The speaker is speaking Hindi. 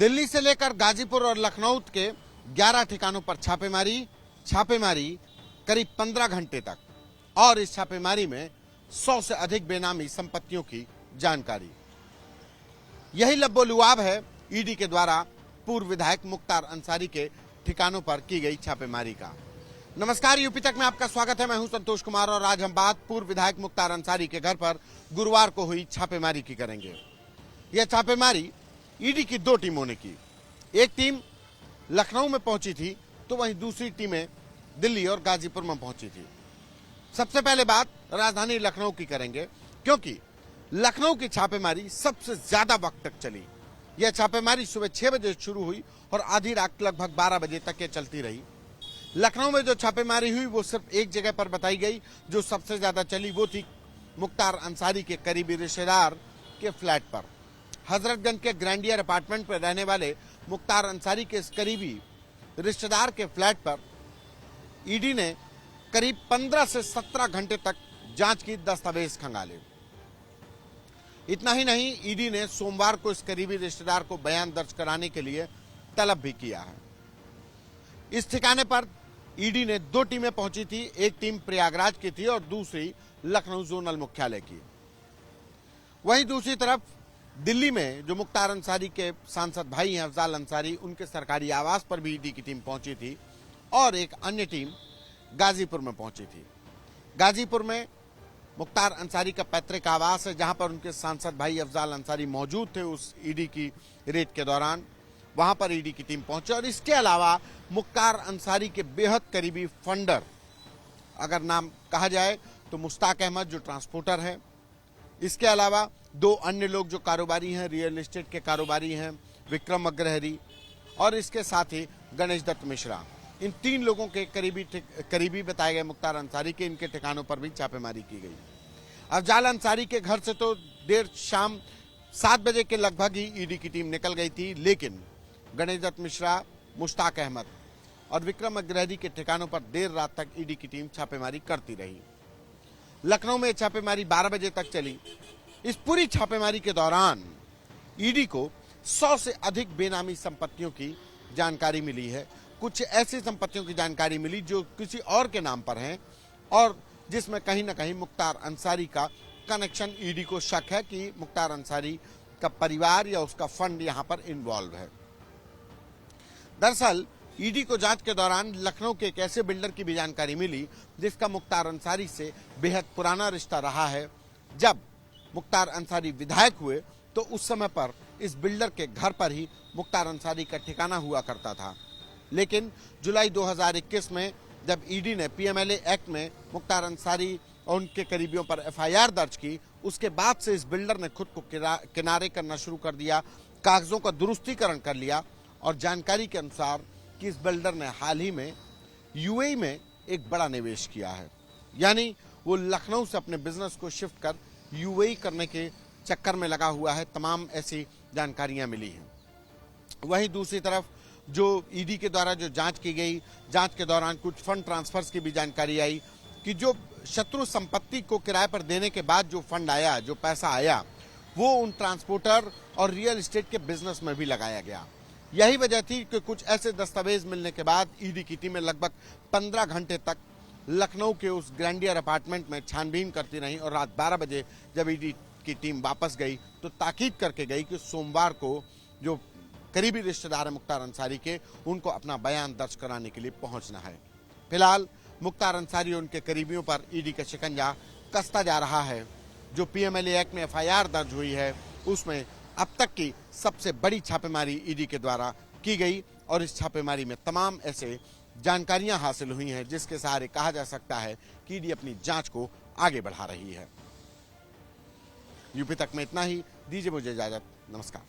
दिल्ली से लेकर गाजीपुर और लखनऊ के 11 ठिकानों पर छापेमारी करीब 15 घंटे तक, और इस छापेमारी में 100 से अधिक बेनामी संपत्तियों की जानकारी। यही लब्बो-लुआब है ईडी के द्वारा पूर्व विधायक मुख्तार अंसारी के ठिकानों पर की गई छापेमारी का। नमस्कार, यूपी तक में आपका स्वागत है। मैं हूं संतोष कुमार और आज हम बात पूर्व विधायक मुख्तार अंसारी के घर पर गुरुवार को हुई छापेमारी की करेंगे। यह छापेमारी ईडी की 2 टीमों ने की। एक टीम लखनऊ में पहुंची थी तो वहीं दूसरी टीमें दिल्ली और गाजीपुर में पहुंची थी। सबसे पहले बात राजधानी लखनऊ की करेंगे, क्योंकि लखनऊ की छापेमारी सबसे ज्यादा वक्त तक चली। यह छापेमारी सुबह 6 बजे शुरू हुई और आधी रात लगभग 12 बजे तक ये चलती रही। लखनऊ में जो छापेमारी हुई वो सिर्फ एक जगह पर बताई गई जो सबसे ज्यादा चली, वो थी मुख्तार अंसारी के करीबी रिश्तेदार के फ्लैट पर। हजरतगंज के ग्रैंडियर अपार्टमेंट पर रहने वाले मुख्तार अंसारी के इस करीबी रिश्तेदार के फ्लैट पर ईडी ने करीब 15 से 17 घंटे तक जांच की, दस्तावेज खंगाले। इतना ही नहीं, ईडी ने सोमवार को इस करीबी रिश्तेदार को बयान दर्ज कराने के लिए तलब भी किया है। इस ठिकाने पर ईडी ने 2 टीमें पहुंची थी। एक टीम प्रयागराज की थी और दूसरी लखनऊ जोनल मुख्यालय की। वहीं दूसरी तरफ दिल्ली में जो मुख्तार अंसारी के सांसद भाई हैं अफजाल अंसारी, उनके सरकारी आवास पर भी ईडी की टीम पहुंची थी और एक अन्य टीम गाजीपुर में पहुंची थी। गाजीपुर में मुख्तार अंसारी का पैतृक आवास है, जहां पर उनके सांसद भाई अफजाल अंसारी मौजूद थे उस ईडी की रेड के दौरान। वहां पर ईडी की टीम पहुंची और इसके अलावा मुख्तार अंसारी के बेहद करीबी फंडर, अगर नाम कहा जाए तो मुश्ताक अहमद जो ट्रांसपोर्टर है, इसके अलावा 2 अन्य लोग जो कारोबारी हैं, रियल एस्टेट के कारोबारी हैं, विक्रम अग्रहरी, और इसके साथ ही गणेश दत्त मिश्रा। इन 3 लोगों के करीबी बताए गए मुख्तार अंसारी के इनके ठिकानों पर भी छापेमारी की गई। अफजाल अंसारी के घर से तो देर शाम 7 बजे के लगभग ही ईडी की टीम निकल गई थी, लेकिन गणेश दत्त मिश्रा, मुश्ताक अहमद और विक्रम अग्रहरी के ठिकानों पर देर रात तक ईडी की टीम छापेमारी करती रही। लखनऊ में छापेमारी 12 बजे तक चली। इस पूरी छापेमारी के दौरान ईडी को 100 से अधिक बेनामी संपत्तियों की जानकारी मिली है। कुछ ऐसी संपत्तियों की जानकारी मिली जो किसी और के नाम पर हैं और जिसमें कहीं ना कहीं मुख्तार अंसारी का कनेक्शन, ईडी को शक है कि मुख्तार अंसारी का परिवार या उसका फंड यहां पर इन्वॉल्व है। दरअसल ईडी को जांच के दौरान लखनऊ के एक ऐसे बिल्डर की भी जानकारी मिली जिसका मुख्तार अंसारी से बेहद पुराना रिश्ता रहा है। जब मुख्तार अंसारी विधायक हुए तो उस समय पर इस बिल्डर के घर पर ही मुख्तार अंसारी का ठिकाना हुआ करता था, लेकिन जुलाई 2021 में जब ईडी ने पीएमएलए एक्ट में मुख्तार अंसारी और उनके करीबियों पर एफआईआर दर्ज की, उसके बाद से इस बिल्डर ने खुद को किनारे करना शुरू कर दिया, कागजों का दुरुस्तीकरण कर लिया। और जानकारी के अनुसार कि इस बिल्डर ने हाल ही में यूएई में एक बड़ा निवेश किया है, यानी वो लखनऊ से अपने बिजनेस को शिफ्ट कर यूएई करने के चक्कर में लगा हुआ है। तमाम ऐसी जानकारियां मिली हैं। वहीं दूसरी तरफ जो ईडी के द्वारा जो जांच की गई, जांच के दौरान कुछ फंड ट्रांसफर्स की भी जानकारी आई कि जो शत्रु संपत्ति को किराए पर देने के बाद जो फंड आया, जो पैसा आया, वो उन ट्रांसपोर्टर और रियल एस्टेट के बिजनेस में भी लगाया गया। यही वजह थी कि कुछ ऐसे दस्तावेज मिलने के बाद ईडी की टीमें लगभग 15 घंटे तक लखनऊ के उस ग्रैंडियर अपार्टमेंट में छानबीन करती रहीं और रात 12 बजे जब ईडी की टीम वापस गई तो ताकीद करके गई कि सोमवार को जो करीबी रिश्तेदार है मुख्तार अंसारी के, उनको अपना बयान दर्ज कराने के लिए पहुंचना है। फिलहाल मुख्तार अंसारी और उनके करीबियों पर ईडी का शिकंजा कसता जा रहा है। जो पीएमएलए एक्ट में एफआईआर दर्ज हुई है उसमें अब तक की सबसे बड़ी छापेमारी ईडी के द्वारा की गई और इस छापेमारी में तमाम ऐसे जानकारियां हासिल हुई हैं जिसके सहारे कहा जा सकता है कि ईडी अपनी जांच को आगे बढ़ा रही है। यूपी तक में इतना ही। दीजिए मुझे इजाजत। नमस्कार।